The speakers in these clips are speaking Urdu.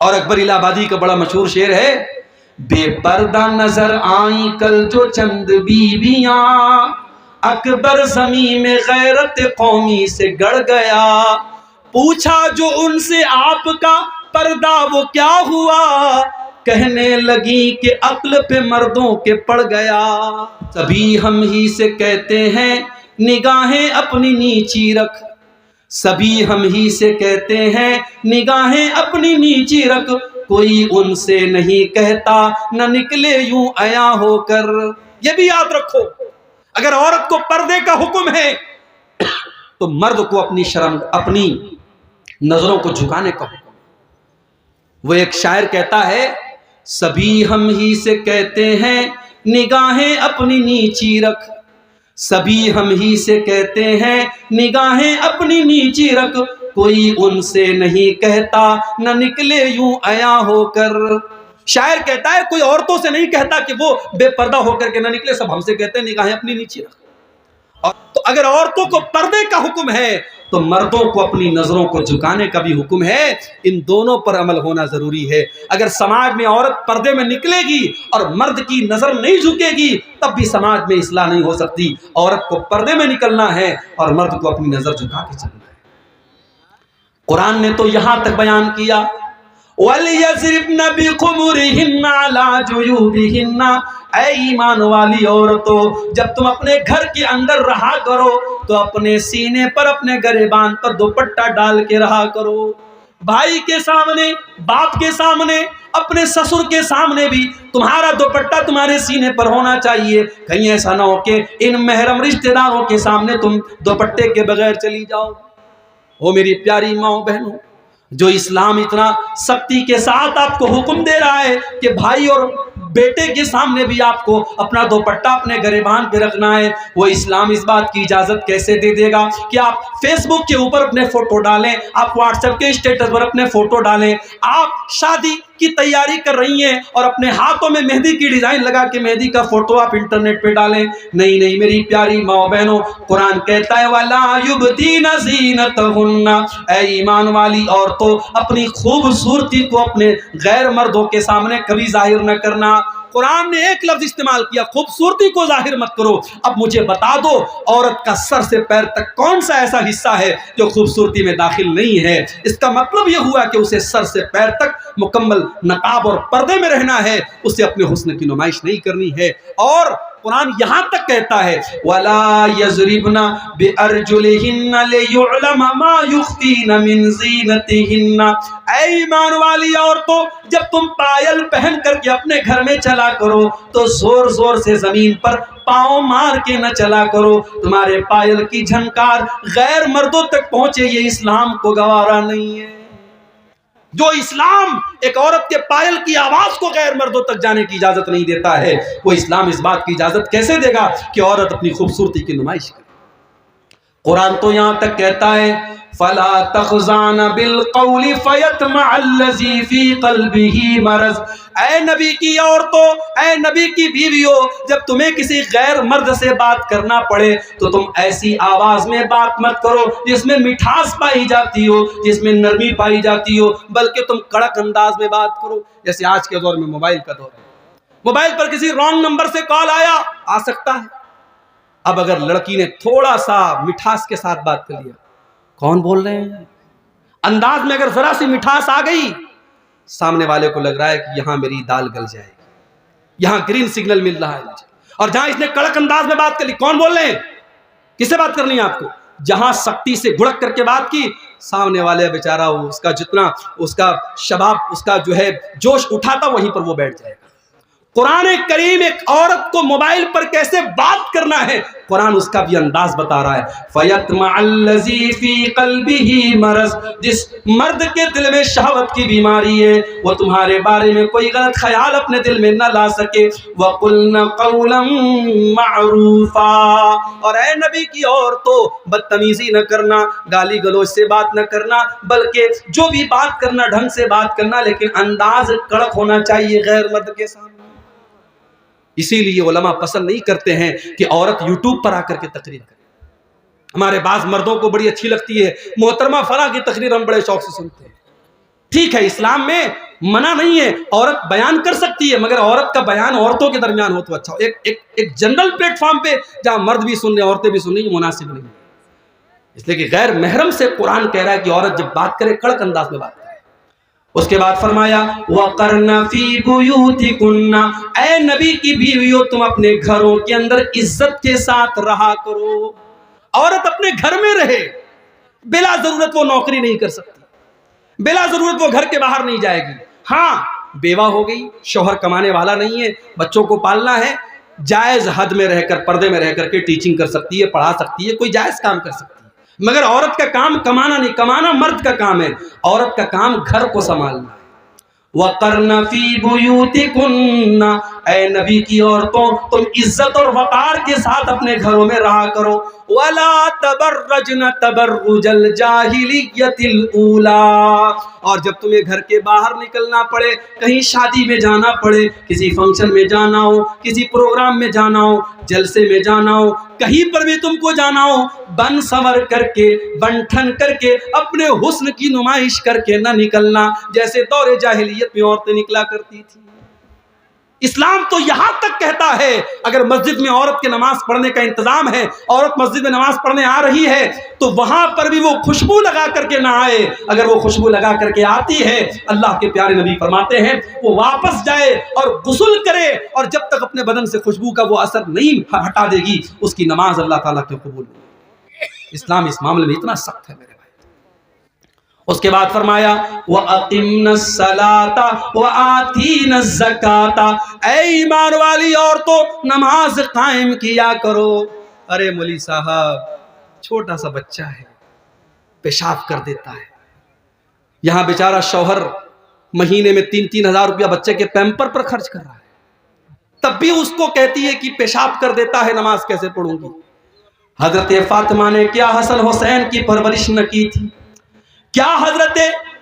اور اکبر الہ آبادی کا بڑا مشہور شعر ہے، بے پردہ نظر آئیں کل جو چند بیویاں، اکبر زمین میں غیرت قومی سے گڑ گیا، پوچھا جو ان سے آپ کا پردہ وہ کیا ہوا، کہنے لگی کہ عقل پہ مردوں کے پڑ گیا، سبھی ہم ہی سے کہتے ہیں نگاہیں اپنی نیچی رکھ، سبھی ہم ہی سے کہتے ہیں نگاہیں اپنی نیچی رکھ، کوئی ان سے نہیں کہتا نہ نکلے یوں عیاں ہو کر۔ یہ بھی یاد رکھو، اگر عورت کو پردے کا حکم ہے تو مرد کو اپنی شرم، اپنی نظروں کو جھکانے کا حکم۔ وہ ایک شاعر کہتا ہے، سبھی ہم ہی سے کہتے ہیں نگاہیں اپنی نیچی رکھ، سبھی ہم ہی سے کہتے ہیں نگاہیں اپنی نیچی رکھ، کوئی ان سے نہیں کہتا نہ نکلے یوں عیاں ہو کر۔ شاعر کہتا ہے کوئی عورتوں سے نہیں کہتا کہ وہ بے پردہ ہو کر کے نہ نکلے، سب ہم سے کہتے ہیں نگاہیں اپنی نیچی رکھ۔ اور تو اگر عورتوں کو پردے کا حکم ہے تو مردوں کو اپنی نظروں کو جھکانے کا بھی حکم ہے۔ ان دونوں پر عمل ہونا ضروری ہے۔ اگر سماج میں عورت پردے میں نکلے گی اور مرد کی نظر نہیں جھکے گی تب بھی سماج میں اصلاح نہیں ہو سکتی۔ عورت کو پردے میں نکلنا ہے اور مرد کو اپنی نظر جھکا کے چلنا ہے۔ قرآن نے تو یہاں تک بیان کیا، وَلْيَضْرِبْنَ بِخُمُرِهِنَّ عَلَىٰ جُيُوبِهِنَّ، اے ایمان والی عورتوں، جب تم اپنے گھر کے اندر رہا کرو تو اپنے سینے پر، اپنے گریبان پر دوپٹہ ڈال کے رہا کرو۔ بھائی کے سامنے، باپ کے سامنے، اپنے سسر کے سامنے بھی تمہارا دوپٹہ تمہارے سینے پر ہونا چاہیے۔ کہیں ایسا نہ ہو کہ ان محرم رشتہ داروں کے سامنے تم دوپٹے کے بغیر چلی جاؤ۔ وہ میری پیاری ماں بہنوں، جو اسلام اتنا سختی کے ساتھ آپ کو حکم دے رہا ہے کہ بھائی اور بیٹے کے سامنے بھی آپ کو اپنا دوپٹہ اپنے گریبان پہ رکھنا ہے، وہ اسلام اس بات کی اجازت کیسے دے دے گا کہ آپ فیس بک کے اوپر اپنے فوٹو ڈالیں، آپ واٹس ایپ کے اسٹیٹس پر اپنے فوٹو ڈالیں، آپ شادی کی تیاری کر رہی ہیں اور اپنے ہاتھوں میں مہندی کی ڈیزائن لگا کے مہندی کا فوٹو آپ انٹرنیٹ پہ ڈالیں؟ نہیں نہیں میری پیاری ماں بہنوں، قرآن کہتا ہے وَلَا يُبْدِينَ زِينَتَهُنَّ، اے ایمان والی عورتوں اپنی خوبصورتی کو اپنے غیر مردوں کے سامنے کبھی ظاہر نہ کرنا۔ قرآن نے ایک لفظ استعمال کیا، خوبصورتی کو ظاہر مت کرو۔ اب مجھے بتا دو عورت کا سر سے پیر تک کون سا ایسا حصہ ہے جو خوبصورتی میں داخل نہیں ہے؟ اس کا مطلب یہ ہوا کہ اسے سر سے پیر تک مکمل نقاب اور پردے میں رہنا ہے، اسے اپنے حسن کی نمائش نہیں کرنی ہے۔ اور قرآن یہاں تک کہتا ہے وَلَا يَضْرِبْنَ بِأَرْجُلِهِنَّ لِيُعْلَمَ مَا يُخْفِينَ مِنْ زِينَتِهِنَّ، اے ایمان والی عورتوں جب تم پائل پہن کر کے اپنے گھر میں چلا کرو تو زور زور سے زمین پر پاؤں مار کے نہ چلا کرو، تمہارے پائل کی جھنکار غیر مردوں تک پہنچے یہ اسلام کو گوارا نہیں ہے۔ جو اسلام ایک عورت کے پائل کی آواز کو غیر مردوں تک جانے کی اجازت نہیں دیتا ہے، وہ اسلام اس بات کی اجازت کیسے دے گا کہ عورت اپنی خوبصورتی کی نمائش کرے؟ قرآن تو یہاں تک کہتا ہے فَلَا تَخْضَعْنَ بِالْقَوْلِ فَيَطْمَعَ الَّذِي فِي قَلْبِهِ مَرَضٌ، اے نبی کی عورتوں، اے نبی کی بیویوں، جب تمہیں کسی غیر مرد سے بات کرنا پڑے تو تم ایسی آواز میں بات مت کرو جس میں مٹھاس پائی جاتی ہو، جس میں نرمی پائی جاتی ہو، بلکہ تم کڑک انداز میں بات کرو۔ جیسے آج کے دور میں موبائل کا دور ہے، موبائل پر کسی رانگ نمبر سے کال آ سکتا ہے۔ اب اگر لڑکی نے تھوڑا سا مٹھاس کے ساتھ بات کر لیا، کون بول رہے ہیں، انداز میں اگر ذرا سی مٹھاس آ گئی، سامنے والے کو لگ رہا ہے کہ یہاں میری دال گل جائے گی، یہاں گرین سگنل مل رہا ہے مجھے۔ اور جہاں اس نے کڑک انداز میں بات کر لی، کون بول رہے ہیں، کس سے بات کرنی ہے آپ کو؟ جہاں سختی سے گھڑک کر کے بات کی، سامنے والے بیچارہ اس کا جتنا اس کا شباب، اس کا جو ہے جوش اٹھا تھا وہیں پر وہ بیٹھ جائے گا۔ قرآن کریم ایک عورت کو موبائل پر کیسے بات کرنا ہے قرآن اس کا بھی انداز بتا رہا ہے۔ فَيَطْمَعَ الَّذِي فِي قَلْبِهِ مَرَضٌ، جس مرد کے دل میں شہوت کی بیماری ہے وہ تمہارے بارے میں کوئی غلط خیال اپنے دل میں نہ لا سکے۔ وَقُلْنَ قَوْلًا مَعْرُوفًا، اور اے نبی کی عورتوں بدتمیزی نہ کرنا، گالی گلوچ سے بات نہ کرنا، بلکہ جو بھی بات کرنا ڈھنگ سے بات کرنا، لیکن انداز کڑک ہونا چاہیے غیر مرد کے سامنے۔ اسی لیے علماء پسند نہیں کرتے ہیں کہ عورت یوٹیوب پر آ کر کے تقریر کرے۔ ہمارے بعض مردوں کو بڑی اچھی لگتی ہے، محترمہ فلاں کی تقریر ہم بڑے شوق سے سنتے ہیں۔ ٹھیک ہے، اسلام میں منع نہیں ہے، عورت بیان کر سکتی ہے، مگر عورت کا بیان عورتوں کے درمیان ہو تو اچھا ہو۔ ایک جنرل پلیٹ فارم پہ جہاں مرد بھی سن رہے ہیں عورتیں بھی سن رہی ہیں، یہ مناسب نہیں ہے۔ اس لیے کہ غیر محرم سے قرآن کہہ رہا ہے کہ عورت جب بات کرے کڑک انداز میں بات کرے۔ اس کے بعد فرمایا وَقَرْنَ فِي بُيُوتِكُنَّ، اے نبی کی بیویوں تم اپنے گھروں کے اندر عزت کے ساتھ رہا کرو۔ عورت اپنے گھر میں رہے، بلا ضرورت وہ نوکری نہیں کر سکتی، بلا ضرورت وہ گھر کے باہر نہیں جائے گی۔ ہاں بیوہ ہو گئی، شوہر کمانے والا نہیں ہے، بچوں کو پالنا ہے، جائز حد میں رہ کر، پردے میں رہ کر کے ٹیچنگ کر سکتی ہے، پڑھا سکتی ہے، کوئی جائز کام کر سکتی ہے۔ مگر عورت کا کام کمانا نہیں، کمانا مرد کا کام ہے، عورت کا کام گھر کو سنبھالنا ہے۔ وَقَرْنَ فِي بُيُوتِكُنَّ، اے نبی کی عورتوں تم عزت اور وقار کے ساتھ اپنے گھروں میں رہا کرو۔ وَلَا تَبَرَّجْنَ تَبَرُّجَ الْجَاهِلِيَّةِ الْأُولَىٰ، اور جب تمہیں گھر کے باہر نکلنا پڑے، کہیں شادی میں جانا پڑے، کسی فنکشن میں جانا ہو، کسی پروگرام میں جانا ہو، جلسے میں جانا ہو، کہیں پر بھی تم کو جانا ہو، بن سنور کر کے، بن ٹھن کر کے، اپنے حسن کی نمائش کر کے نہ نکلنا جیسے دور جاہلیت میں عورتیں نکلا کرتی تھی۔ اسلام تو یہاں تک کہتا ہے اگر مسجد میں عورت کے نماز پڑھنے کا انتظام ہے، عورت مسجد میں نماز پڑھنے آ رہی ہے تو وہاں پر بھی وہ خوشبو لگا کر کے نہ آئے۔ اگر وہ خوشبو لگا کر کے آتی ہے، اللہ کے پیارے نبی فرماتے ہیں وہ واپس جائے اور غسل کرے، اور جب تک اپنے بدن سے خوشبو کا وہ اثر نہیں ہٹا دے گی اس کی نماز اللہ تعالیٰ کے قبول نہیں۔ اسلام اس معاملے میں اتنا سخت ہے میرے بھائی۔ اس کے بعد فرمایا وَأَقِمْنَ الصَّلَاةَ وَآتِينَ الزَّكَاةَ، اے ایمان والی عورتوں نماز قائم کیا کرو۔ ارے مولوی صاحب چھوٹا سا بچہ ہے، پیشاب کر دیتا ہے، یہاں بیچارہ شوہر مہینے میں 3-3 ہزار روپیہ بچے کے پیمپر پر خرچ کر رہا ہے، تب بھی اس کو کہتی ہے کہ پیشاب کر دیتا ہے، نماز کیسے پڑھوں گی؟ حضرت فاطمہ نے کیا حسن حسین کی پرورش نہ کی تھی؟ کیا حضرت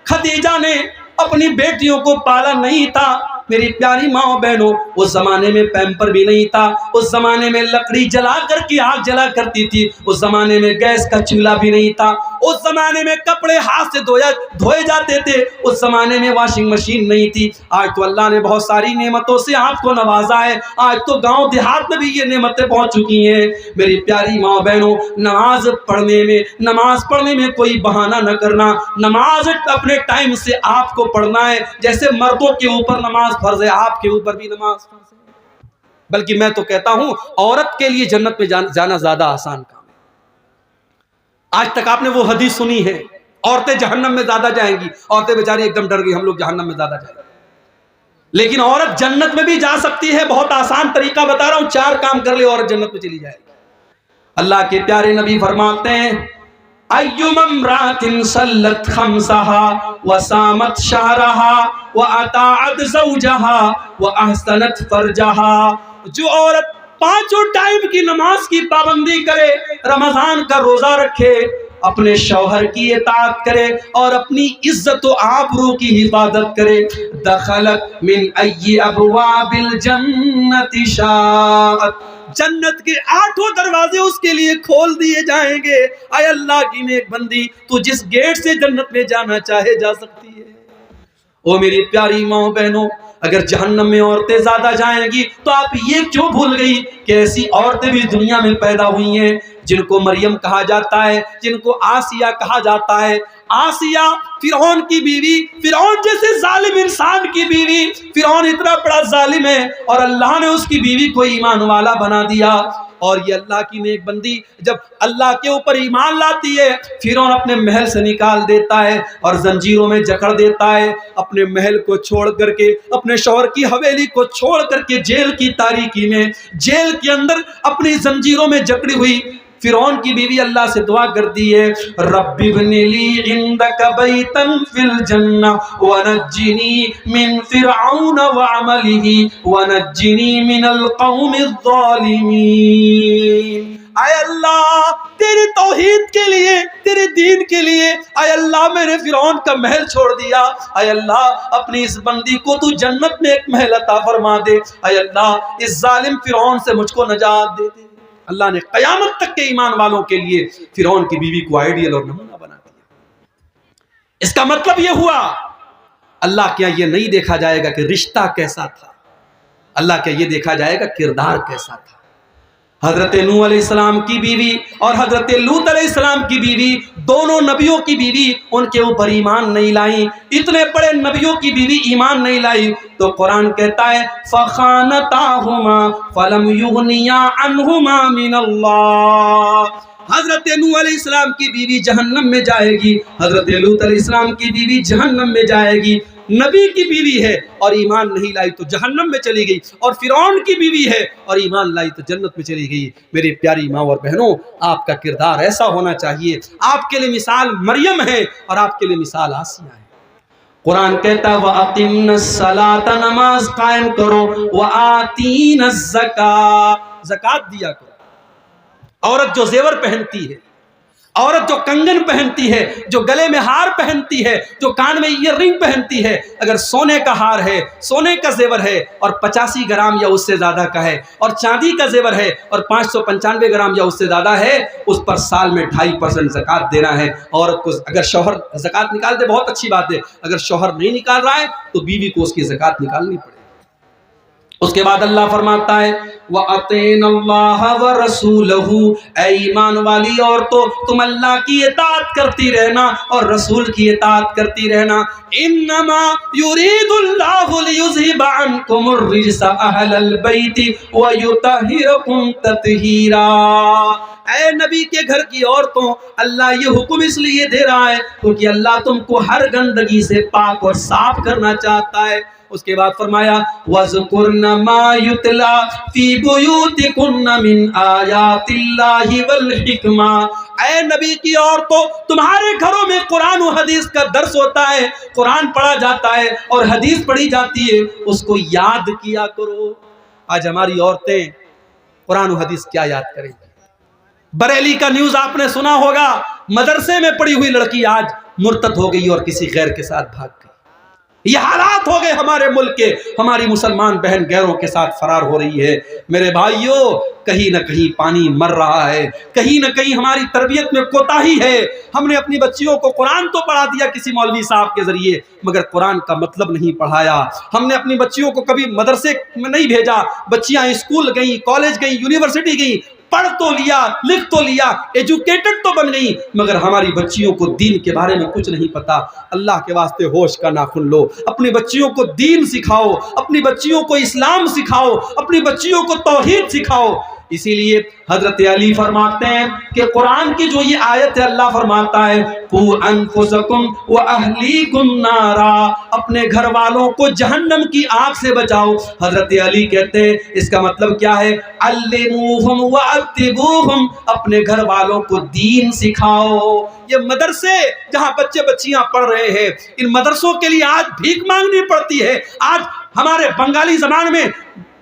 خدیجہ نے اپنی بیٹیوں کو پالا نہیں تھا؟ میری پیاری ماں بہنوں، اس زمانے میں پیمپر بھی نہیں تھا، اس زمانے میں لکڑی جلا کر کے آگ جلا کرتی تھی، اس زمانے میں گیس کا چولہا بھی نہیں تھا، اس زمانے میں کپڑے ہاتھ سے دھوئے جاتے تھے، اس زمانے میں واشنگ مشین نہیں تھی۔ آج تو اللہ نے بہت ساری نعمتوں سے آپ کو نوازا ہے، آج تو گاؤں دیہات میں بھی یہ نعمتیں پہنچ چکی ہیں۔ میری پیاری ماں بہنوں، نماز پڑھنے میں کوئی بہانہ نہ کرنا، نماز اپنے ٹائم سے آپ کو پڑھنا ہے، جیسے مردوں کے اوپر نماز فرض ہے آپ کے اوپر بھی نماز فرض ہے۔ بلکہ میں تو کہتا ہوں عورت کے لیے جنت میں جانا زیادہ آسان کام ہے۔ آج تک آپ نے وہ حدیث سنی ہے عورتیں جہنم میں زیادہ جائیں گی، عورتیں بیچاری ایک دم ڈر گئی ہم لوگ جہنم میں زیادہ جائیں گے، لیکن عورت جنت میں بھی جا سکتی ہے۔ بہت آسان طریقہ بتا رہا ہوں، 4 کام کر لے عورت جنت میں چلی جائے گی۔ اللہ کے پیارے نبی فرماتے ہیں اَيُّمَا امْرَأَةٍ صَلَّتْ خَمْسَهَا وَصَامَتْ شَهْرَهَا وَأَطَاعَتْ زَوْجَهَا وَأَحْسَنَتْ فَرْجَهَا، جو عورت 5 ٹائم کی نماز کی پابندی کرے، رمضان کا روزہ رکھے، اپنے شوہر کی اطاعت کرے اور اپنی عزت و آبرو کی حفاظت کرے، دخلت من ای ابواب الجنت شاءت، جنت کے 8 دروازے اس کے لیے کھول دیے جائیں گے۔ اے اللہ کی نیک بندی، تو جس گیٹ سے جنت میں جانا چاہے جا سکتی ہے۔ او میری پیاری ماں بہنوں، اگر جہنم میں عورتیں زیادہ جائیں گی تو آپ یہ کیوں بھول گئی کہ ایسی عورتیں بھی دنیا میں پیدا ہوئی ہیں جن کو مریم کہا جاتا ہے، جن کو آسیہ کہا جاتا ہے۔ آسیہ فرعون کی بیوی، فرعون جیسے ظالم انسان کی بیوی، فرعون اتنا بڑا ظالم ہے اور اللہ نے اس کی بیوی کو ایمان والا بنا دیا۔ اور یہ اللہ کی نیک بندی جب اللہ کے اوپر ایمان لاتی ہے، فرعون اپنے محل سے نکال دیتا ہے اور زنجیروں میں جکڑ دیتا ہے، اپنے محل کو چھوڑ کر کے، اپنے شوہر کی حویلی کو چھوڑ کر کے جیل کی تاریکی میں، جیل کے اندر اپنی زنجیروں میں جکڑی ہوئی فرعون کی بیوی اللہ سے دعا کرتی ہے رب ابن لی عندک بیتا فی الجنہ ونجنی من فرعون وعملہ ونجنی من القوم الظالمین۔ اے اللہ تیری توحید کے لیے، تیرے دین کے لیے، اے اللہ میں نے فرعون کا محل چھوڑ دیا، اے اللہ اپنی اس بندی کو تو جنت میں ایک محل عطا فرما دے، اے اللہ اس ظالم فرعون سے مجھ کو نجات دے دے۔ اللہ نے قیامت تک کے ایمان والوں کے لیے فرعون کی بیوی کو آئیڈیل اور نمونہ بنا دیا۔ اس کا مطلب یہ ہوا اللہ کے یہاں یہ نہیں دیکھا جائے گا کہ رشتہ کیسا تھا، اللہ کے یہ دیکھا جائے گا کردار کیسا تھا۔ حضرت نوح علیہ السلام کی بیوی اور حضرت لوط علیہ السلام کی بیوی، دونوں نبیوں کی بیوی ان کے اوپر ایمان نہیں لائیں، اتنے بڑے نبیوں کی بیوی ایمان نہیں لائی، تو قرآن کہتا ہے فَخَانَتَاهُمَا فَلَمْ يُغْنِيَا عَنْهُمَا مِنَ اللَّهِ۔ حضرت نوح علیہ السلام کی بیوی جہنم میں جائے گی، حضرت لوط علیہ السلام کی بیوی جہنم میں جائے گی، نبی کی بیوی ہے اور ایمان نہیں لائی تو جہنم میں چلی گئی، اور فرعون کی بیوی ہے اور ایمان لائی تو جنت میں چلی گئی۔ میری پیاری ماں اور بہنوں، آپ کا کردار ایسا ہونا چاہیے۔ آپ کے لیے مثال مریم ہے اور آپ کے لیے مثال آسیہ ہے۔ قرآن کہتا ہے وَأَقِمْنَ الصَّلَاةَ، نماز قائم کرو، وَآتِينَ الزَّكَاةَ، زکوٰۃ دیا کرو۔ عورت جو زیور پہنتی ہے، عورت جو کنگن پہنتی ہے، جو گلے میں ہار پہنتی ہے، جو کان میں ایئر رنگ پہنتی ہے، اگر سونے کا ہار ہے، سونے کا زیور ہے اور 85 گرام یا اس سے زیادہ کا ہے، اور چاندی کا زیور ہے اور 595 گرام یا اس سے زیادہ ہے، اس پر سال میں 2.5% زکوٰۃ دینا ہے۔ عورت کو اگر شوہر زکوٰۃ نکال دے بہت اچھی بات ہے، اگر شوہر نہیں نکال رہا ہے تو بیوی کو اس کی زکوٰۃ نکالنی پڑے۔ اس کے بعد اللہ فرماتا ہے وَأَطِيعْنَ اللَّهَ وَرَسُولَهُ، اے ایمان والی عورتوں تم اللہ کی اطاعت کرتی رہنا اور رسول کی اطاعت کرتی رہنا۔ إِنَّمَا يُرِيدُ اللَّهُ لِيُذْهِبَ عَنْكُمُ الرِّجْسَ أَهْلَ الْبَيْتِ وَيُطَهِّرَكُمْ تَطْهِيرًا۔ اے نبی کے گھر کی عورتوں، اللہ یہ حکم اس لیے دے رہا ہے کیونکہ اللہ تم کو ہر گندگی سے پاک اور صاف کرنا چاہتا ہے۔ اس کے بعد فرمایا وَذْكُرْنَ مَا يُتْلَى فِي بُيُوتِكُنَّ مِنْ آيَاتِ اللَّهِ وَالْحِكْمَةِ۔ اے نبی کی عورتوں، تمہارے گھروں میں قرآن و حدیث کا درس ہوتا ہے، قرآن پڑھا جاتا ہے اور حدیث پڑھی جاتی ہے، اس کو یاد کیا کرو۔ آج ہماری عورتیں قرآن و حدیث کیا یاد کریں گی؟ بریلی کا نیوز آپ نے سنا ہوگا، مدرسے میں پڑھی ہوئی لڑکی آج مرتد ہو گئی اور کسی غیر کے ساتھ بھاگ گئی۔ یہ حالات ہو گئے ہمارے ملک کے، ہماری مسلمان بہن غیروں کے ساتھ فرار ہو رہی ہے۔ میرے بھائیوں، کہیں نہ کہیں پانی مر رہا ہے، کہیں نہ کہیں ہماری تربیت میں کوتاہی ہے۔ ہم نے اپنی بچیوں کو قرآن تو پڑھا دیا کسی مولوی صاحب کے ذریعے، مگر قرآن کا مطلب نہیں پڑھایا۔ ہم نے اپنی بچیوں کو کبھی مدرسے میں نہیں بھیجا، بچیاں اسکول گئیں، کالج گئیں، یونیورسٹی گئیں، پڑھ تو لیا، لکھ تو لیا، ایجوکیٹڈ تو بن گئی، مگر ہماری بچیوں کو دین کے بارے میں کچھ نہیں پتا۔ اللہ کے واسطے ہوش کا ناخن لو، اپنی بچیوں کو دین سکھاؤ، اپنی بچیوں کو اسلام سکھاؤ، اپنی بچیوں کو توحید سکھاؤ۔ اسی لیے حضرت علی فرماتے ہیں کہ قرآن کی جو یہ آیت ہے، اللہ فرماتا ہے قُوا أَنفُسَكُمْ وَأَهْلِيكُمْ نَارًا، اپنے گھر والوں کو جہنم کی آگ سے بچاؤ۔ حضرت علی کہتے ہیں اس کا مطلب کیا ہے؟ عَلِّمُوهُمْ وَأَدِّبُوهُمْ، اپنے گھر والوں کو دین سکھاؤ۔ یہ مدرسے جہاں بچے بچیاں پڑھ رہے ہیں، ان مدرسوں کے لیے آج بھیک مانگنی پڑتی ہے۔ آج ہمارے بنگالی زبان میں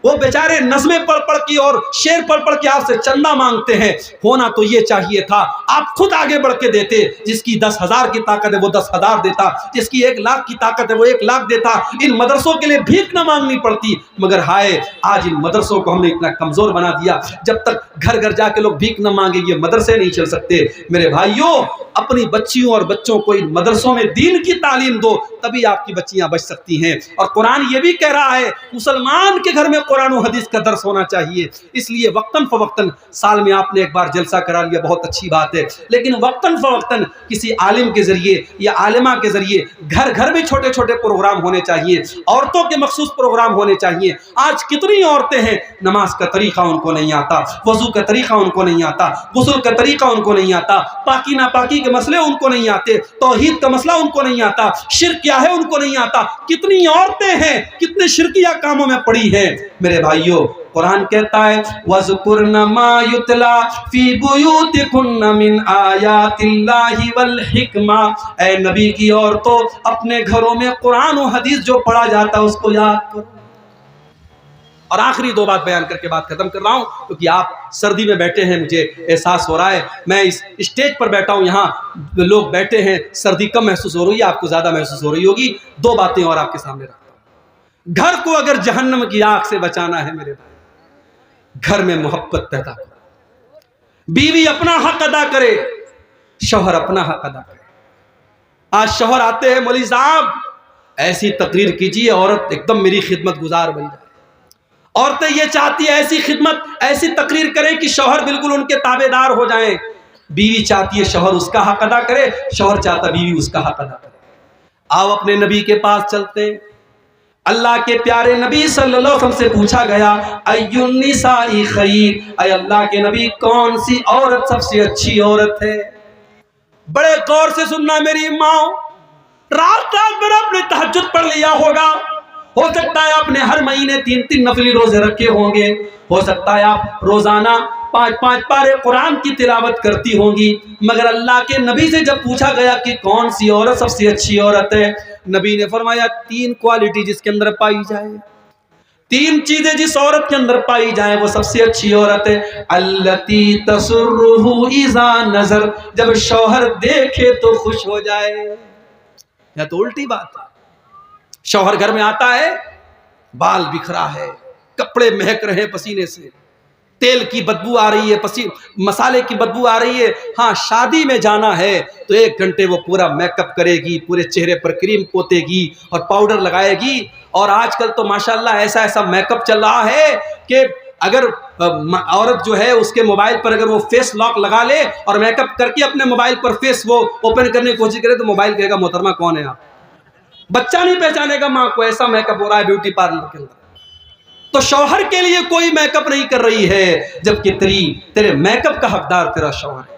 وہ بیچارے نظمیں پڑھ پڑھ کے اور شعر پڑھ پڑھ کے آپ سے چندہ مانگتے ہیں۔ ہونا تو یہ چاہیے تھا آپ خود آگے بڑھ کے دیتے، جس کی 10,000 کی طاقت ہے وہ 10,000 دیتا، جس کی 1,00,000 کی طاقت ہے وہ 1,00,000 دیتا، ان مدرسوں کے لیے بھیک نہ مانگنی پڑتی۔ مگر ہائے، آج ان مدرسوں کو ہم نے اتنا کمزور بنا دیا، جب تک گھر گھر جا کے لوگ بھیک نہ مانگے یہ مدرسے نہیں چل سکتے۔ میرے بھائیوں، اپنی بچیوں اور بچوں کو ان مدرسوں میں دین کی تعلیم دو، تبھی آپ کی بچیاں بچ سکتی ہیں۔ اور قرآن یہ بھی کہہ رہا ہے مسلمان کے گھر میں قرآن و حدیث کا درس ہونا چاہیے۔ اس لیے وقتاً فوقتاً، سال میں آپ نے ایک بار جلسہ کرا لیا بہت اچھی بات ہے، لیکن وقتاً فوقتاً کسی عالم کے ذریعے یا عالمہ کے ذریعے گھر گھر میں چھوٹے چھوٹے پروگرام ہونے چاہیے، عورتوں کے مخصوص پروگرام ہونے چاہیے۔ آج کتنی عورتیں ہیں نماز کا طریقہ ان کو نہیں آتا، وضو کا طریقہ ان کو نہیں آتا، غسل کا طریقہ ان کو نہیں آتا، پاکی ناپاکی کے مسئلے ان کو نہیں آتے، توحید کا مسئلہ ان کو نہیں آتا، شرک کیا ہے ان کو نہیں آتا۔ کتنی عورتیں ہیں کتنے شرکیہ کاموں میں پڑی ہیں۔ میرے بھائیوں، قرآن کہتا ہے وَذْكُرْنَ مَا يُتْلَى فِي بُيُوتِكُنَّ مِنْ آيَاتِ اللَّهِ وَالْحِكْمَةِ، اے نبی کی عورتوں، اپنے گھروں میں قرآن و حدیث جو پڑھا جاتا ہے اس کو یاد کرو۔ اور آخری دو بات بیان کر کے بات ختم کر رہا ہوں، کیونکہ آپ سردی میں بیٹھے ہیں، مجھے احساس ہو رہا ہے، میں اس اسٹیج پر بیٹھا ہوں، یہاں لوگ بیٹھے ہیں، سردی کم محسوس ہو رہی ہے، آپ کو زیادہ محسوس ہو رہی ہوگی۔ دو باتیں اور آپ کے سامنے رکھتا ہوں۔ گھر کو اگر جہنم کی آگ سے بچانا ہے میرے بھائی، گھر میں محبت پیدا کرو، بیوی اپنا حق ادا کرے، شوہر اپنا حق ادا کرے۔ آج شوہر آتے ہیں مولوی صاحب ایسی تقریر کیجیے عورت ایک دم میری خدمت گزار بن جائے. عورتیں یہ چاہتی ہے ایسی خدمت ایسی تقریر کریں کہ شوہر بالکل ان کے تابع دار ہو جائیں. بیوی چاہتی ہے شوہر اس کا حق ادا کرے, شوہر چاہتا بیوی اس کا حق ادا کرے. آؤ اپنے نبی کے پاس چلتے. اللہ کے پیارے نبی صلی اللہ علیہ وسلم سے پوچھا گیا ای النساء خیر, اے اللہ کے نبی کون سی عورت سب سے اچھی عورت ہے؟ بڑے غور سے سننا میری ماں, رات رات بھر آپ نے تہجد پڑھ لیا ہوگا, ہو سکتا ہے آپ نے ہر مہینے 3 نفلی روزے رکھے ہوں گے, ہو سکتا ہے آپ روزانہ 5 پارے قرآن کی تلاوت کرتی ہوں گی, مگر اللہ کے نبی سے جب پوچھا گیا کہ کون سی عورت سب سے اچھی عورت ہے, نبی نے فرمایا 3 کوالٹی جس کے اندر پائی جائے, 3 چیزیں جس عورت کے اندر پائی جائیں وہ سب سے اچھی عورت ہے. التی تسرہ اذا نظر, جب شوہر دیکھے تو خوش ہو جائے. یا تو الٹی بات ہے, شوہر گھر میں آتا ہے بال بکھرا ہے, کپڑے مہک رہے ہیں پسینے سے, تیل کی بدبو آ رہی ہے, مسالے کی بدبو آ رہی ہے. ہاں شادی میں جانا ہے تو 1 گھنٹے وہ پورا میک اپ کرے گی, پورے چہرے پر کریم پوتے گی اور پاؤڈر لگائے گی. اور آج کل تو ماشاءاللہ ایسا میک اپ چل رہا ہے کہ اگر عورت جو ہے اس کے موبائل پر اگر وہ فیس لاک لگا لے اور میک اپ کر کے اپنے موبائل پر فیس وہ اوپن کرنے کی کوشش کرے تو موبائل کہے گا محترمہ کون ہے آپ, بچہ نہیں پہچانے گا ماں کو, ایسا میک اپ ہو رہا ہے بیوٹی پارلر کے اندر. تو شوہر کے لیے کوئی میک اپ نہیں کر رہی ہے, جبکہ تیرے میک اپ کا حقدار تیرا شوہر ہے.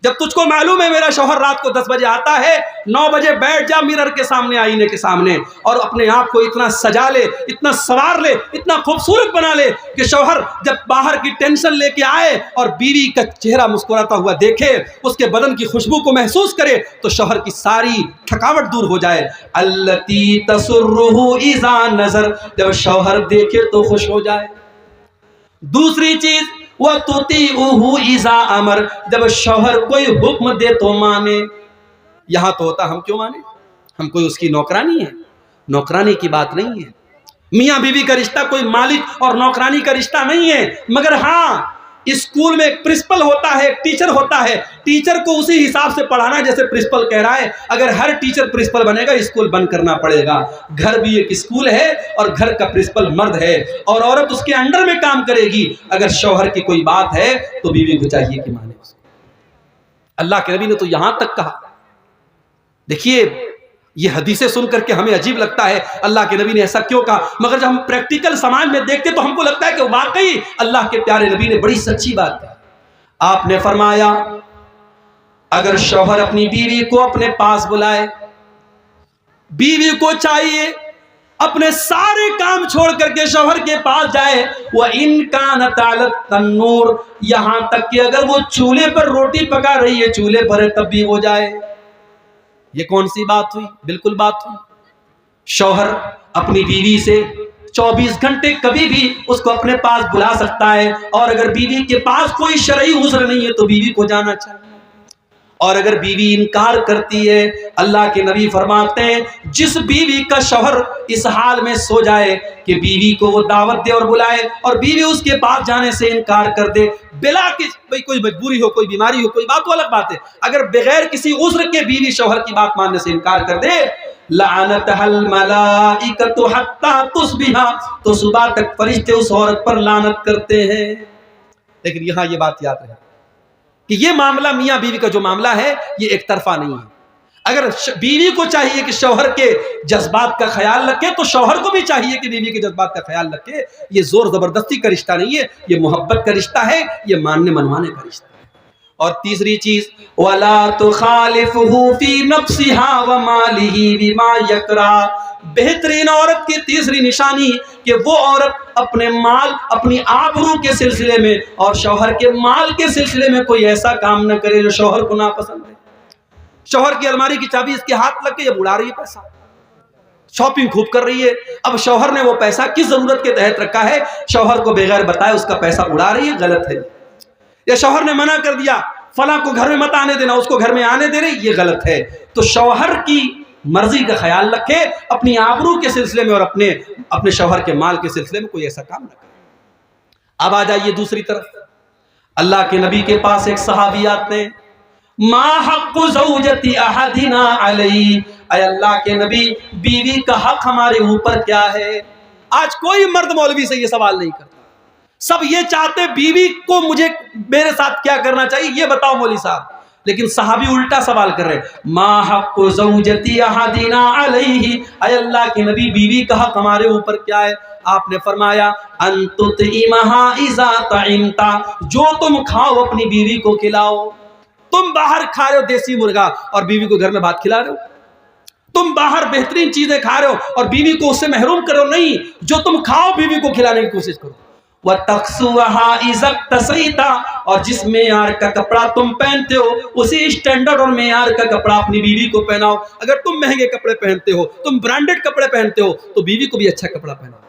جب تجھ کو معلوم ہے میرا شوہر رات کو 10 بجے آتا ہے, 9 بجے بیٹھ جا میرر کے سامنے, آئینے کے سامنے, اور اپنے آپ کو اتنا سجا لے, اتنا سوار لے, اتنا خوبصورت بنا لے کہ شوہر جب باہر کی ٹینشن لے کے آئے اور بیوی کا چہرہ مسکراتا ہوا دیکھے, اس کے بدن کی خوشبو کو محسوس کرے, تو شوہر کی ساری تھکاوٹ دور ہو جائے. التی تسرہ اذا نظر, جب شوہر دیکھے تو خوش ہو جائے. دوسری چیز وَتُطِيعُهُ إِذَا أَمَرَ, جب شوہر کوئی حکم دے تو مانے. یہاں تو ہوتا ہم کیوں مانے, ہم کوئی اس کی نوکرانی ہے, نوکرانی کی بات نہیں ہے. میاں بیوی کا رشتہ کوئی مالک اور نوکرانی کا رشتہ نہیں ہے, مگر ہاں اسکول میں ایک پرنسپل ہوتا ہے, ایک ٹیچر ہوتا ہے, ٹیچر کو اسی حساب سے پڑھانا جیسے پرنسپل کہہ رہا ہے. اگر ہر ٹیچر پرنسپل بنے گا اسکول بند کرنا پڑے گا. گھر بھی ایک اسکول ہے اور گھر کا پرنسپل مرد ہے, اور عورت اس کے انڈر میں کام کرے گی. اگر شوہر کی کوئی بات ہے تو بیوی کو چاہیے کہ مانے اس کو. اللہ کے نبی نے تو یہاں تک کہا. دیکھیے یہ حدیثیں سن کر کے ہمیں عجیب لگتا ہے اللہ کے نبی نے ایسا کیوں کہا, مگر جب ہم پریکٹیکل سماج میں دیکھتے تو ہم کو لگتا ہے کہ واقعی اللہ کے پیارے نبی نے بڑی سچی بات کہی. آپ نے فرمایا اگر شوہر اپنی بیوی کو اپنے پاس بلائے, بیوی کو چاہیے اپنے سارے کام چھوڑ کر کے شوہر کے پاس جائے. وَإِن كَانَتْ عَلَى التَّنُّورِ, یہاں تک کہ اگر وہ چولہے پر روٹی پکا رہی ہے, چولہے پر ہے تب بھی وہ جائے. یہ کون سی بات ہوئی؟ بالکل بات ہوئی. شوہر اپنی بیوی سے 24 گھنٹے کبھی بھی اس کو اپنے پاس بلا سکتا ہے, اور اگر بیوی کے پاس کوئی شرعی عذر نہیں ہے تو بیوی کو جانا چاہیے. اور اگر بیوی انکار کرتی ہے, اللہ کے نبی فرماتے ہیں جس بیوی کا شوہر اس حال میں سو جائے کہ بیوی کو وہ دعوت دے اور بلائے, اور بیوی اس کے پاس جانے سے انکار کر دے بلا کہ کوئی مجبوری ہو, کوئی بیماری ہو, کوئی بات, تو الگ بات ہے. اگر بغیر کسی عذر کے بیوی شوہر کی بات ماننے سے انکار کر دے, لعنتها الملائکۃ حتی تصبح, تو صبح تک فرشتے اس عورت پر لعنت کرتے ہیں. لیکن یہاں یہ بات یاد رہے کہ یہ معاملہ میاں بیوی کا جو معاملہ ہے یہ ایک طرفہ نہیں ہے. اگر بیوی کو چاہیے کہ شوہر کے جذبات کا خیال رکھے تو شوہر کو بھی چاہیے کہ بیوی کے جذبات کا خیال رکھے. یہ زور زبردستی کا رشتہ نہیں ہے, یہ محبت کا رشتہ ہے, یہ ماننے منوانے کا رشتہ ہے. اور تیسری چیز وَلَا تُخَالِفُهُ فِي نَفْسِهَا وَمَالِهِ بِمَا يَكْرَهُ, بہترین عورت کی تیسری نشانی کہ وہ عورت اپنے مال, اپنی آبرو کے سلسلے میں اور شوہر کے مال کے سلسلے میں کوئی ایسا کام نہ کرے جو شوہر کو ناپسند ہے. شوہر کی الماری کی چابی اس کے ہاتھ لگ کے یہ اڑا رہی ہے پیسہ, شاپنگ خوب کر رہی ہے. اب شوہر نے وہ پیسہ کس ضرورت کے تحت رکھا ہے, شوہر کو بغیر بتائے اس کا پیسہ اڑا رہی ہے, غلط ہے. یا شوہر نے منع کر دیا فلاں کو گھر میں مت آنے دینا, اس کو گھر میں آنے دے رہی, یہ غلط ہے. تو شوہر کی مرضی کا خیال رکھے اپنی آبرو کے سلسلے میں اور اپنے شوہر کے مال کے سلسلے میں کوئی ایسا کام نہ کرے. اب آ جائیے دوسری طرف, اللہ کے نبی کے پاس ایک صحابی آتے ہیں, ما حق زوجتی احدنا علی, اے اللہ کے نبی بیوی کا حق ہمارے اوپر کیا ہے؟ آج کوئی مرد مولوی سے یہ سوال نہیں کرتا، سب یہ چاہتے بیوی کو مجھے میرے ساتھ کیا کرنا چاہیے یہ بتاؤ مولوی صاحب، لیکن صحابی الٹا سوال کر رہے ہیں، ما حق زوجتی احدنا علیہ، اے اللہ کے نبی بیوی کا حق ہمارے اوپر کیا ہے؟ آپ نے فرمایا ان تطعمھا اذا طعمت، جو تم کھاؤ اپنی بیوی کو کھلاؤ۔ تم باہر کھا رہے ہو دیسی مرغا اور بیوی کو گھر میں بات کھلا رہے ہو، تم باہر بہترین چیزیں کھا رہے ہو اور بیوی کو اس سے محروم کرو نہیں، جو تم کھاؤ بیوی کو کھلانے کی کوشش کرو۔ وَتَقْسُوهَا إِذَا اقْتَسَيْتَ، اور جس معیار کا کپڑا تم پہنتے ہو اسی اسٹینڈرڈ اور معیار کا کپڑا اپنی بیوی کو پہناؤ۔ اگر تم مہنگے کپڑے پہنتے ہو، تم برانڈڈ کپڑے پہنتے ہو تو بیوی کو بھی اچھا کپڑا پہناؤ۔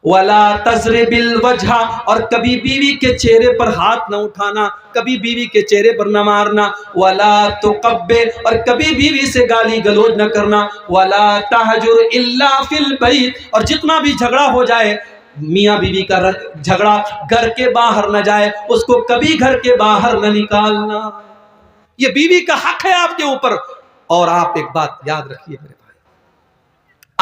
وَلَا تَضْرِبِ الْوَجْهَ، اور کبھی بیوی کے چہرے پر ہاتھ نہ اٹھانا، کبھی بیوی کے چہرے پر نہ مارنا۔ وَلَا تُقَبِّحْ، اور کبھی بیوی سے گالی گلوچ نہ کرنا۔ وَلَا تَهْجُرْ إِلَّا فِي الْبَيْتِ، اور جتنا بھی جھگڑا ہو جائے، میاں بیوی کا جھگڑا گھر کے باہر نہ جائے، اس کو کبھی گھر کے باہر نہ نکالنا۔ یہ بیوی کا حق ہے آپ کے اوپر۔ اور آپ ایک بات یاد رکھیے میرے بھائی،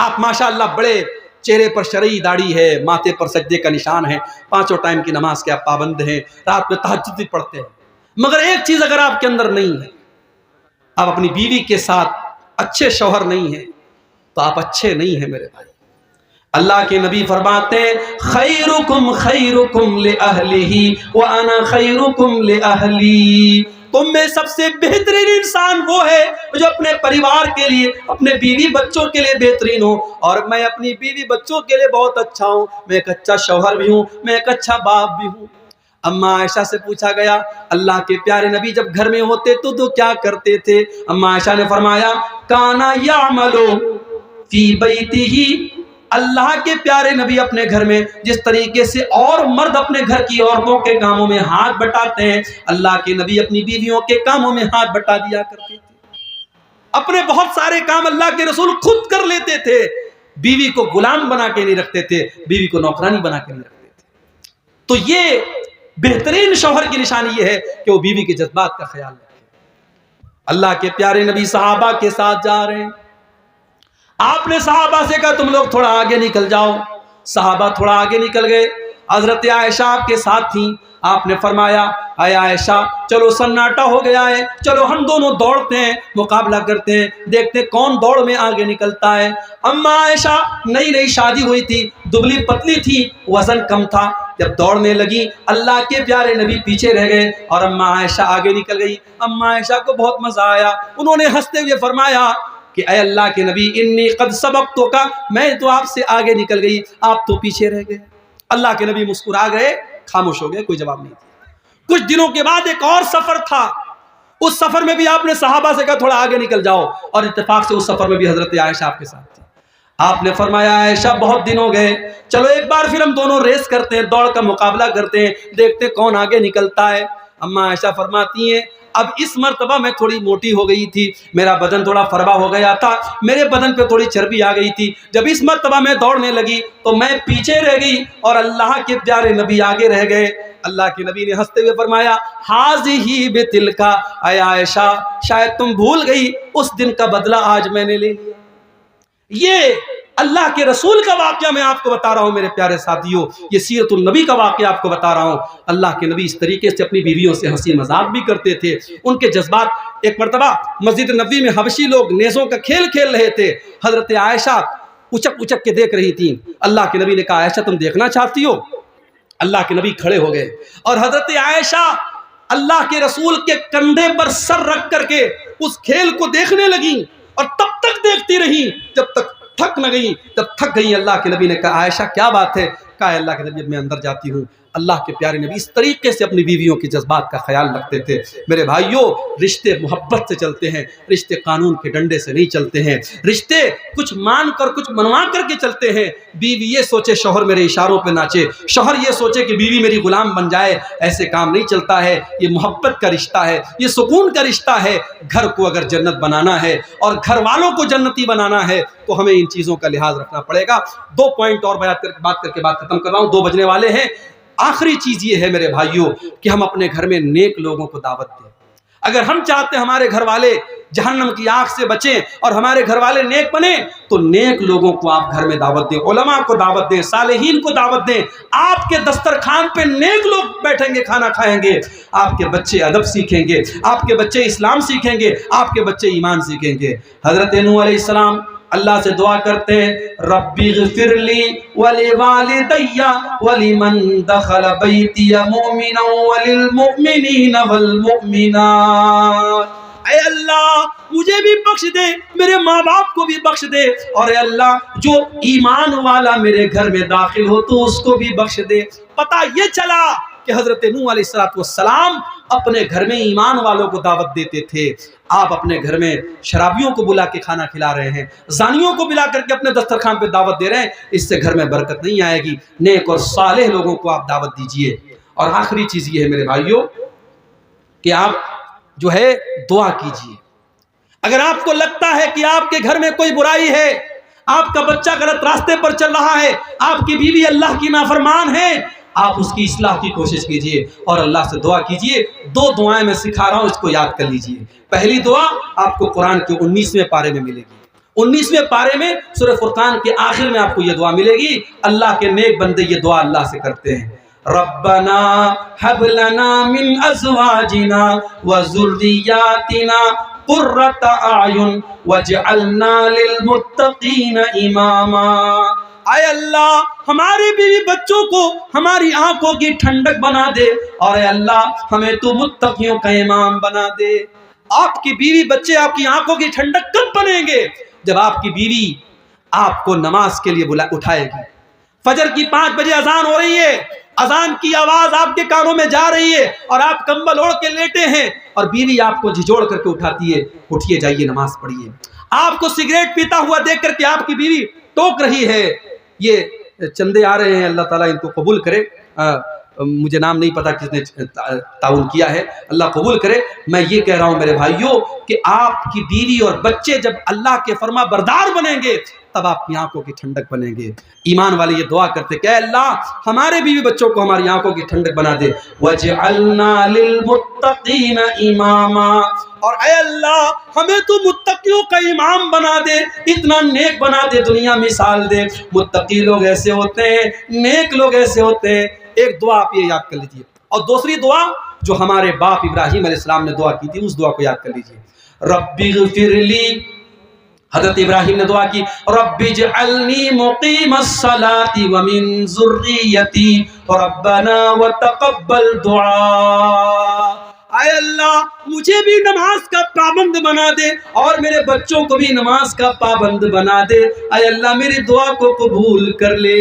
آپ ماشاءاللہ بڑے چہرے پر شرعی داڑھی ہے، ماتھے پر سجدے کا نشان ہے، 5 ٹائم کی نماز کے آپ پابند ہیں، رات میں تہجد بھی پڑھتے ہیں، مگر ایک چیز اگر آپ کے اندر نہیں ہے، آپ اپنی بیوی کے ساتھ اچھے شوہر نہیں ہیں تو آپ اچھے نہیں ہیں میرے بھائی۔ اللہ کے نبی فرماتے ہیں خیرکم خیرکم لأہلہ وانا خیرکم لأہلی، تم میں سب سے بہترین انسان وہ ہے جو اپنے پریوار کے لیے، اپنے بیوی بچوں کے لیے بہترین ہو، اور میں اپنی بیوی بچوں کے لیے بہت اچھا ہوں، میں ایک اچھا شوہر بھی ہوں، میں ایک اچھا باپ بھی ہوں۔ اماں عائشہ سے پوچھا گیا اللہ کے پیارے نبی جب گھر میں ہوتے تو کیا کرتے تھے؟ اماں عائشہ نے فرمایا کانا یعمل فی بیتہ، اللہ کے پیارے نبی اپنے گھر میں جس طریقے سے اور مرد اپنے گھر کی عورتوں کے کاموں میں ہاتھ بٹاتے ہیں، اللہ کے نبی اپنی بیویوں کے کاموں میں ہاتھ بٹا دیا کرتے تھے۔ اپنے بہت سارے کام اللہ کے رسول خود کر لیتے تھے، بیوی کو غلام بنا کے نہیں رکھتے تھے، بیوی کو نوکرانی بنا کے نہیں رکھتے تھے۔ تو یہ بہترین شوہر کی نشانی یہ ہے کہ وہ بیوی کے جذبات کا خیال رکھے۔ اللہ کے پیارے نبی صحابہ کے ساتھ جا رہے ہیں، آپ نے صحابہ سے کہا تم لوگ تھوڑا آگے نکل جاؤ، صحابہ تھوڑا آگے نکل گئے، حضرت عائشہ آپ کے ساتھ تھیں، آپ نے فرمایا اے عائشہ چلو سناٹا ہو گیا ہے، چلو ہم دونوں دوڑتے ہیں، مقابلہ کرتے ہیں، دیکھتے ہیں کون دوڑ میں آگے نکلتا ہے۔ اماں عائشہ نئی نئی شادی ہوئی تھی، دبلی پتلی تھی، وزن کم تھا، جب دوڑنے لگی اللہ کے پیارے نبی پیچھے رہ گئے اور اماں عائشہ آگے نکل گئی۔ اماں عائشہ کو بہت مزہ آیا، انہوں نے ہنستے ہوئے فرمایا کہ اے اللہ کے نبی انی قد سبقتک، میں تو آپ سے آگے نکل گئی، آپ تو پیچھے رہ گئے۔ اللہ کے نبی مسکرا گئے، خاموش ہو گئے، کوئی جواب نہیں دیا۔ کچھ دنوں کے بعد ایک اور سفر تھا، اس سفر میں بھی آپ نے صحابہ سے کہا تھوڑا آگے نکل جاؤ، اور اتفاق سے اس سفر میں بھی حضرت عائشہ آپ کے ساتھ تھی۔ آپ نے فرمایا عائشہ بہت دن ہو گئے، چلو ایک بار پھر ہم دونوں ریس کرتے ہیں، دوڑ کا مقابلہ کرتے ہیں، دیکھتے کون آگے نکلتا ہے۔ اماں عائشہ فرماتی ہیں اب اس مرتبہ میں تھوڑی موٹی ہو گئی تھی، میرا بدن تھوڑا فربا ہو گیا تھا، میرے بدن پہ تھوڑی چربی آ گئی تھی، جب اس مرتبہ میں دوڑنے لگی تو میں پیچھے رہ گئی اور اللہ کے پیارے نبی آگے رہ گئے۔ اللہ کے نبی نے ہنستے ہوئے فرمایا ہاذہ بتلکا، اے عائشہ شاید تم بھول گئی، اس دن کا بدلہ آج میں نے لے لیا۔ یہ اللہ کے رسول کا واقعہ میں آپ کو بتا رہا ہوں میرے پیارے ساتھیوں، یہ سیرت النبی کا واقعہ آپ کو بتا رہا ہوں۔ اللہ کے نبی اس طریقے سے اپنی بیویوں سے ہنسی مذاق بھی کرتے تھے، ان کے جذبات۔ ایک مرتبہ مسجد نبوی میں حبشی لوگ نیزوں کا کھیل کھیل رہے تھے، حضرت عائشہ اچک اچک کے دیکھ رہی تھیں۔ اللہ کے نبی نے کہا عائشہ تم دیکھنا چاہتی ہو؟ اللہ کے نبی کھڑے ہو گئے اور حضرت عائشہ اللہ کے رسول کے کندھے پر سر رکھ کر کے اس کھیل کو دیکھنے لگیں، اور تب تک دیکھتی رہی جب تک تھک نہ گئی۔ جب تھک گئی اللہ کے نبی نے کہا عائشہ کیا بات ہے؟ کہا اللہ کے نبی میں اندر جاتی ہوں۔ اللہ کے پیارے نبی اس طریقے سے اپنی بیویوں کے جذبات کا خیال رکھتے تھے۔ میرے بھائیوں رشتے محبت سے چلتے ہیں، رشتے قانون کے ڈنڈے سے نہیں چلتے ہیں، رشتے کچھ مان کر کچھ منوا کر کے چلتے ہیں۔ بیوی یہ سوچے شوہر میرے اشاروں پہ ناچے، شوہر یہ سوچے کہ بیوی میری غلام بن جائے، ایسے کام نہیں چلتا ہے۔ یہ محبت کا رشتہ ہے، یہ سکون کا رشتہ ہے۔ گھر کو اگر جنت بنانا ہے اور گھر والوں کو جنتی بنانا ہے تو ہمیں ان چیزوں کا لحاظ رکھنا پڑے گا۔ 2 پوائنٹ اور بات کر کے بات ختم کر رہا ہوں، 2 بجنے والے ہیں۔ آخری چیز یہ ہے میرے بھائیوں کہ ہم اپنے گھر میں نیک لوگوں کو دعوت دیں۔ اگر ہم چاہتے ہیں ہمارے گھر والے جہنم کی آگ سے بچیں اور ہمارے گھر والے نیک بنیں، تو نیک لوگوں کو آپ گھر میں دعوت دیں، علماء کو دعوت دیں، صالحین کو دعوت دیں۔ آپ کے دسترخوان پہ نیک لوگ بیٹھیں گے، کھانا کھائیں گے، آپ کے بچے ادب سیکھیں گے، آپ کے بچے اسلام سیکھیں گے، آپ کے بچے ایمان سیکھیں گے۔ حضرت نوح علیہ السلام اللہ سے دعا کرتے ہیں، ربی اغفر لی ولوالدی ولمن دخل بیتی مؤمنا وللمؤمنین والمؤمنات۔ اے اللہ مجھے بھی بخش دے، میرے ماں باپ کو بھی بخش دے، اور اے اللہ جو ایمان والا میرے گھر میں داخل ہو تو اس کو بھی بخش دے۔ پتہ یہ چلا کہ حضرت نوح علیہ السلام اپنے گھر میں ایمان والوں کو دعوت دیتے تھے۔ آپ اپنے گھر میں شرابیوں کو بلا کے کھانا کھلا رہے ہیں، زانیوں کو بلا کر کے اپنے دسترخوان پہ دعوت دے رہے ہیں، اس سے گھر میں برکت نہیں آئے گی۔ نیک اور صالح لوگوں کو آپ دعوت دیجئے۔ اور آخری چیز یہ ہے میرے بھائیوں کہ آپ جو ہے دعا کیجئے۔ اگر آپ کو لگتا ہے کہ آپ کے گھر میں کوئی برائی ہے، آپ کا بچہ غلط راستے پر چل رہا ہے، آپ کی بیوی اللہ کی نافرمان ہے، آپ اس کی اصلاح کی کوشش کیجئے اور اللہ سے دعا کیجئے۔ 2 دعائیں میں سکھا رہا ہوں، اس کو یاد کر لیجئے۔ پہلی دعا آپ کو قرآن کے 19ویں پارے میں ملے گی۔ 19ویں پارے میں سورہ فرقان کے آخر میں آپ کو یہ دعا ملے گی۔ اللہ کے نیک بندے یہ دعا اللہ سے کرتے ہیں، ربنا ہب لنا من ازواجنا وذریاتنا قرۃ اعین واجعلنا للمتقین اماما۔ اے اللہ ہماری بیوی بچوں کو ہماری آنکھوں کی ٹھنڈک بنا دے، اور اے اللہ ہمیں تو متقیوں کا امام بنا دے۔ آپ کی بیوی بچے آپ کی آنکھوں کی ٹھنڈک کب بنیں گے؟ جب آپ کی بیوی آپ کو نماز کے لیے اٹھائے گی۔ فجر کی 5 بجے اذان ہو رہی ہے، اذان کی آواز آپ کے کانوں میں جا رہی ہے، اور آپ کمبل اوڑھ کے لیٹے ہیں، اور بیوی آپ کو جھجوڑ کر کے اٹھاتی ہے، اٹھیے جائیے نماز پڑھیے۔ آپ کو سگریٹ پیتا ہوا دیکھ کر کے آپ کی بیوی ٹوک رہی ہے، یہ چندے آ رہے ہیں، اللہ تعالیٰ ان کو قبول کرے، مجھے نام نہیں پتا کس نے تعاون کیا ہے، اللہ قبول کرے۔ میں یہ کہہ رہا ہوں میرے بھائیوں کہ آپ کی بیوی اور بچے جب اللہ کے فرما بردار بنیں گے تب آپ کی آنکھوں کی ٹھنڈک بنیں گے۔ ایمان والے یہ دعا کرتے کہ اے اللہ ہمارے بیوی بچوں کو ہماری آنکھوں کی ٹھنڈک بنا دے، وَاجْعَلْنَا لِلْمُتَّقِينَ إِمَامًا، اور اے اللہ ہمیں تو متقیوں کا امام بنا دے، اتنا نیک بنا دے، دنیا مثال دے۔ متقی لوگ ایسے ہوتے ہیں، نیک لوگ ایسے ہوتے ہیں۔ ایک دعا آپ یہ یاد کر لیجئے، اور دوسری دعا جو ہمارے باپ ابراہیم علیہ السلام نے دعا کی تھی، اس دعا کو یاد کر لیجئے، ربی اغفر لی۔ حضرت ابراہیم نے دعا کی، رب اجعلنی مقیم الصلاۃ ومن ذریتی ربنا وتقبل دعا۔ اے اللہ مجھے بھی نماز کا پابند بنا دے اور میرے بچوں کو بھی نماز کا پابند بنا دے۔ اے اللہ میری دعا کو قبول کر لے۔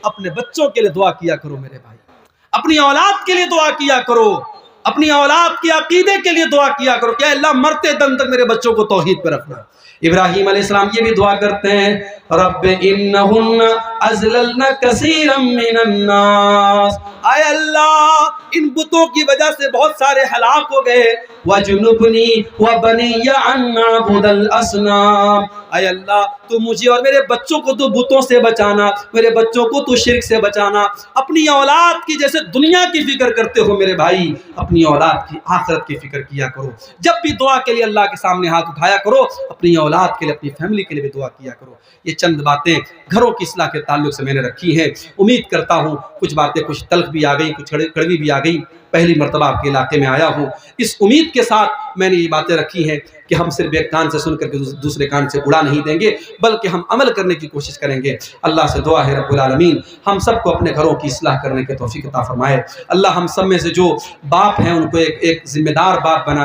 اپنے بچوں کے لیے دعا کیا کرو میرے بھائی، اپنی اولاد کے لیے دعا کیا کرو، اپنی اولاد کے عقیدے کے لیے دعا کیا کرو کہ اے اللہ مرتے دم تک میرے بچوں کو توحید پہ رکھنا۔ ابراہیم علیہ السلام یہ بھی دعا کرتے ہیں، رب انہن اضللن کثیرا من الناس، اے اللہ ان بتوں کی وجہ سے بہت سارے ہلاک ہو گئے، وجنبنی وبنی ان نعبد الاصنام، اے اللہ تو مجھے اور میرے بچوں کو تو بتوں سے بچانا، میرے بچوں کو تو شرک سے بچانا۔ اپنی اولاد کی جیسے دنیا کی فکر کرتے ہو میرے بھائی، اپنی اولاد کی آخرت کی فکر کیا کرو۔ جب بھی دعا کے لیے اللہ کے سامنے ہاتھ اٹھایا کرو، اپنی اولاد کے لیے اپنی فیملی کے لیے بھی دعا کیا کرو۔ یہ چند باتیں گھروں کی اصلاح کے تعلق سے میں نے رکھی ہیں۔ امید کرتا ہوں کچھ باتیں کچھ تلخ بھی آ گئی، کچھ کڑوی بھی آ گئی، پہلی مرتبہ آپ کے علاقے میں آیا ہوں، اس امید کے ساتھ میں نے یہ باتیں رکھی ہیں کہ ہم صرف ایک کان سے سن کر کے دوسرے کان سے اڑا نہیں دیں گے، بلکہ ہم عمل کرنے کی کوشش کریں گے۔ اللہ سے دعا ہے رب العالمین ہم سب کو اپنے گھروں کی اصلاح کرنے کے توفیق عطا فرمائے۔ اللہ ہم سب میں سے جو باپ ہیں ان کو ایک ذمہ دار باپ بنا